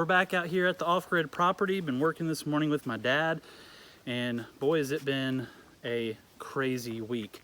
We're back out here at the off-grid property. Been working this morning with my dad, and boy, has it been a crazy week.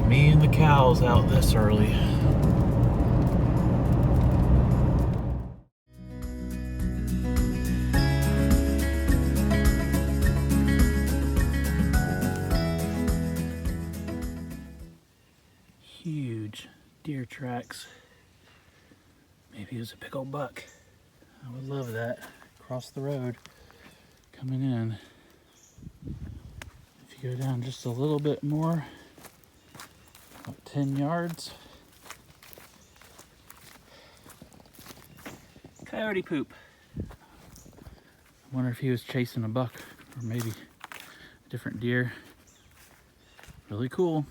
Me and the cows out this early. Huge deer tracks. Maybe it was a big old buck. I would love that. Across the road, coming in. If you go down just a little bit more, about 10 yards. Coyote poop. I wonder if he was chasing a buck or maybe a different deer. Really cool.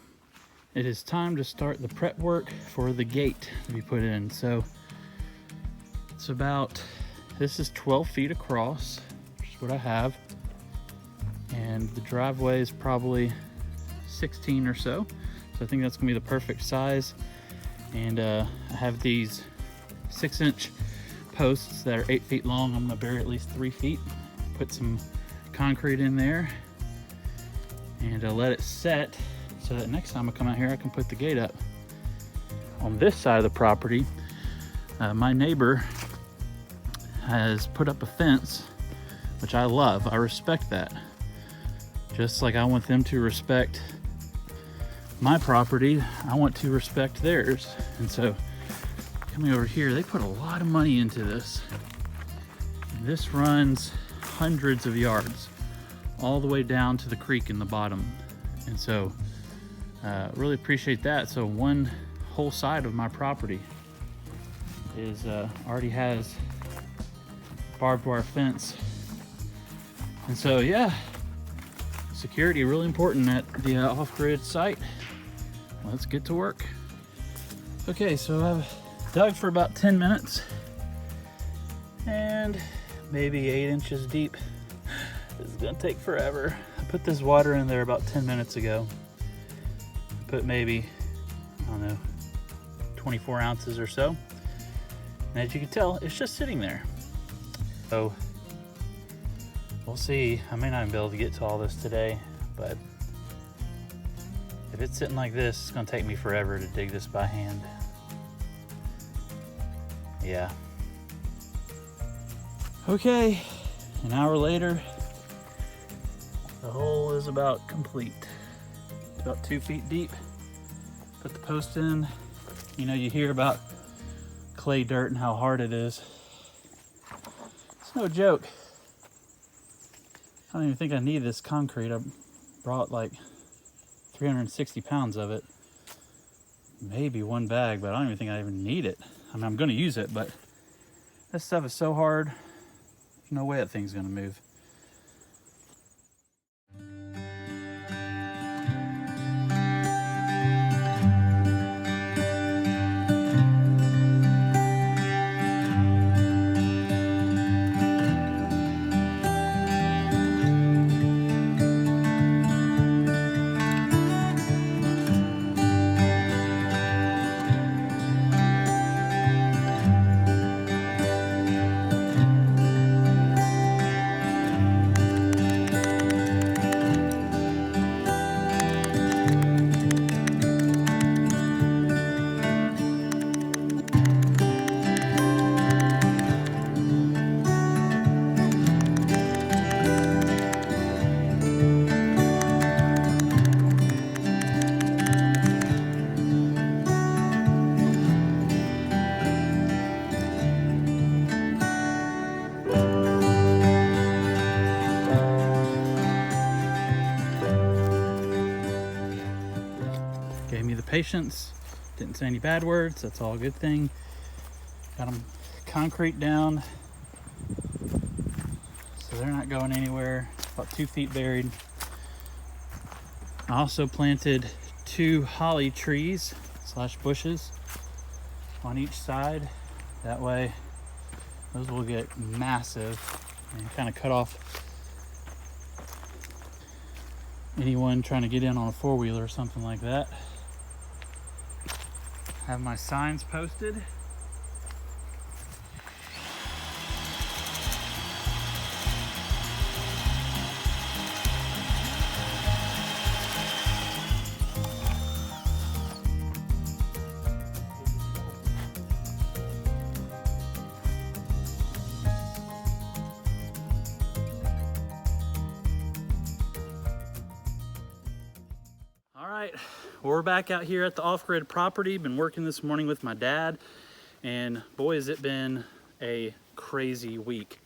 It is time to start the prep work for the gate to be put in. So it's this is 12 feet across, which is what I have. And the driveway is probably 16 or so. So I think that's gonna be the perfect size. And I have these 6-inch posts that are 8 feet long. I'm gonna bury at least 3 feet, put some concrete in there, and let it set so that next time I come out here, I can put the gate up. On this side of the property, my neighbor has put up a fence, which I love. I respect that. Just like I want them to respect my property, I want to respect theirs. And so coming over here, they put a lot of money into this. And this runs hundreds of yards all the way down to the creek in the bottom. And so really appreciate that. So one whole side of my property is already has barbed wire fence. And so yeah, security really important at the off-grid site. Let's get to work. Okay, so I've dug for about 10 minutes and maybe 8 inches deep. This is gonna take forever. I put this water in there about 10 minutes ago. I put maybe, I don't know, 24 ounces or so. And as you can tell, it's just sitting there. So we'll see. I may not even be able to get to all this today, but if it's sitting like this, it's gonna take me forever to dig this by hand. Yeah. Okay, an hour later, the hole is about complete. It's about 2 feet deep. Put the post in. You know, you hear about clay dirt and how hard it is. It's no joke. I don't even think I need this concrete. I brought like 360 pounds of it. Maybe one bag, but I don't even think I even need it. I mean, I'm gonna use it, but this stuff is so hard. There's no way that thing's gonna move. patience. Didn't say any bad words. That's all a good thing. Got them concrete down, so they're not going anywhere. About 2 feet buried. I also planted 2 holly trees / bushes on each side. That way those will get massive and kind of cut off anyone trying to get in on a 4-wheeler or something like that. Have my signs posted. All right, we're back out here at the off-grid property. Been working this morning with my dad, and boy, has it been a crazy week.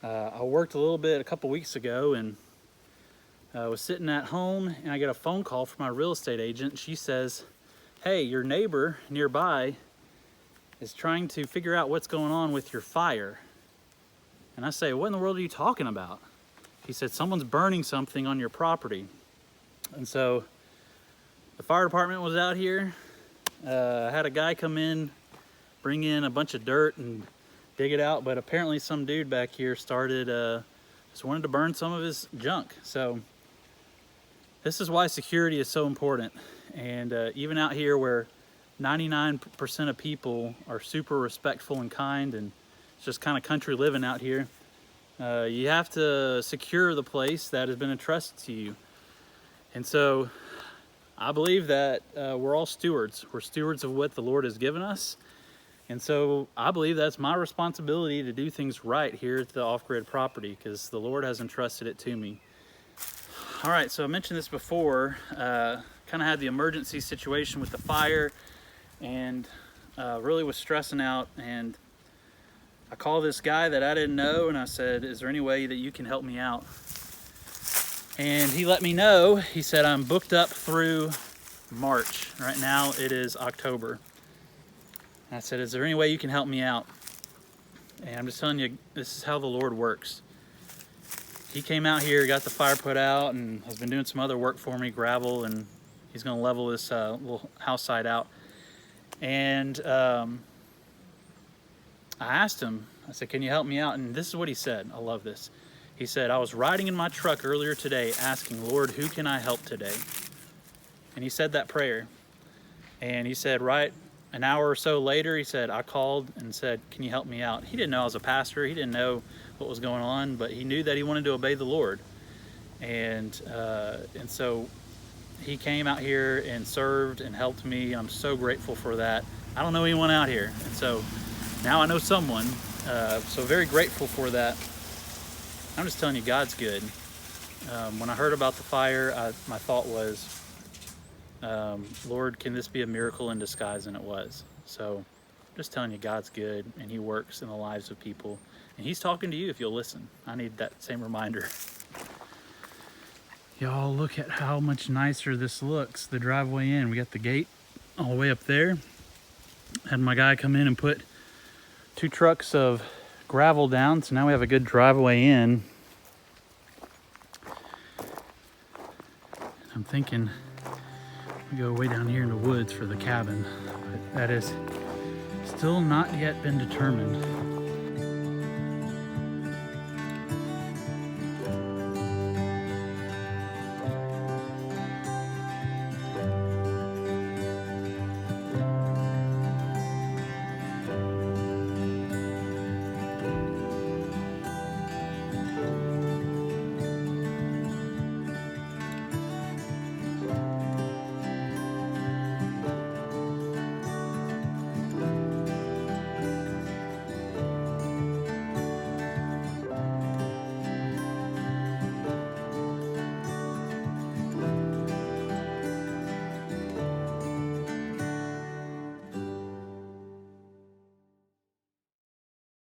I worked a little bit a couple weeks ago, and I was sitting at home, and I get a phone call from my real estate agent. She says, hey, your neighbor nearby is trying to figure out what's going on with your fire. And I say, what in the world are you talking about? He said, someone's burning something on your property. And so the fire department was out here. I had a guy come in, bring in a bunch of dirt and dig it out, but apparently some dude back here started, just wanted to burn some of his junk. So this is why security is so important. And even out here where 99% of people are super respectful and kind, and it's just kind of country living out here, you have to secure the place that has been entrusted to you. And so I believe that we're all stewards. We're stewards of what the Lord has given us. And so I believe that's my responsibility to do things right here at the off-grid property, because the Lord has entrusted it to me. All right, so I mentioned this before, kind of had the emergency situation with the fire, and really was stressing out. And I called this guy that I didn't know, and I said, is there any way that you can help me out? And he let me know. He said, I'm booked up through March. Right now it is October. And I said, is there any way you can help me out? And I'm just telling you, this is how the Lord works. He came out here, got the fire put out, and has been doing some other work for me, gravel, and he's gonna level this little house side out. And I asked him, I said, can you help me out? And this is what he said. I love this. He said, I was riding in my truck earlier today asking, Lord, who can I help today? And he said that prayer. And he said, right an hour or so later, he said, I called and said, can you help me out? He didn't know I was a pastor. He didn't know what was going on, but he knew that he wanted to obey the Lord. And so he came out here and served and helped me. I'm so grateful for that. I don't know anyone out here. And so now I know someone. So very grateful for that. I'm just telling you, God's good. When I heard about the fire, my thought was, Lord, can this be a miracle in disguise? And it was. So just telling you, God's good, and he works in the lives of people. And he's talking to you if you'll listen. I need that same reminder. Y'all, look at how much nicer this looks, the driveway in. We got the gate all the way up there. Had my guy come in and put 2 trucks of gravel down, so now we have a good driveway in. I'm thinking we go way down here in the woods for the cabin, but that is still not yet been determined.